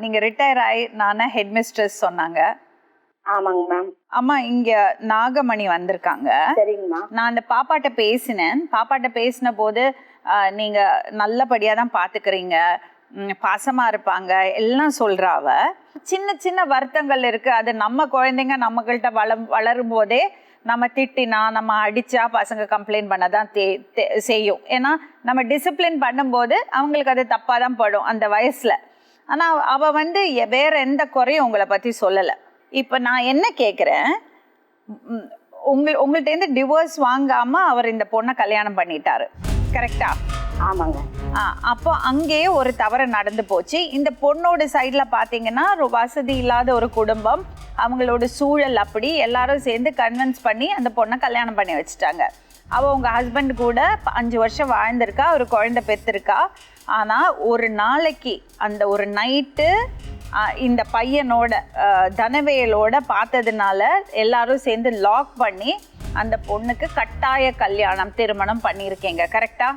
நீங்க ரிட்டையர் ஆகி நானே ஹெட் மிஸ்ட்ரஸ் சொன்னாங்க. ஆமாங்க மேம். அம்மா இங்க நாகமணி வந்திருக்காங்க. சரிங்கம்மா. நான் அந்த பாப்பாட்ட பேசினேன். பாப்பாட்ட பேசின போது நீங்க நல்லபடியா தான் பாத்துக்கிறீங்க, பாசமா இருப்பாங்க எல்லாம் சொல்றாவ. சின்ன சின்ன வருத்தங்கள் இருக்கு. அது நம்ம குழந்தைங்க நம்மகிட்ட வளரும் போதே நம்ம திட்டினா நம்ம அடிச்சா பசங்க கம்ப்ளைண்ட் பண்ண தான் செய்யும். ஏன்னா நம்ம டிசிப்ளின் பண்ணும்போது அவங்களுக்கு அது தப்பாக தான் படும் அந்த வயசில். ஆனால் அவள் வந்து வேற எந்த குறையும் உங்களை பற்றி சொல்லலை. இப்போ நான் என்ன கேட்குறேன், உங்கள்கிட்டேருந்து டிவோர்ஸ் வாங்காமல் அவர் இந்த பொண்ணை கல்யாணம் பண்ணிட்டாரு, கரெக்டா? ஆமாங்க. அப்போ அங்கேயே ஒரு தவறு நடந்து போச்சு. இந்த பொண்ணோட சைடில் பார்த்தீங்கன்னா வசதி இல்லாத ஒரு குடும்பம், அவங்களோட சூழல் அப்படி எல்லாரும் சேர்ந்து கன்வின்ஸ் பண்ணி அந்த பொண்ணை கல்யாணம் பண்ணி வச்சுட்டாங்க. அவள் உங்கள் ஹஸ்பண்ட் கூட 5 வருஷம் வாழ்ந்திருக்கா, ஒரு குழந்தை பெற்றிருக்கா. ஆனால் ஒரு நாளைக்கு அந்த ஒரு நைட்டு இந்த பையனோட தனவேலோட பார்த்ததுனால எல்லாரும் சேர்ந்து லாக் பண்ணி அந்த பொண்ணுக்கு கட்டாய கல்யாணம் திருமணம் பண்ணியிருக்கீங்க, கரெக்டா?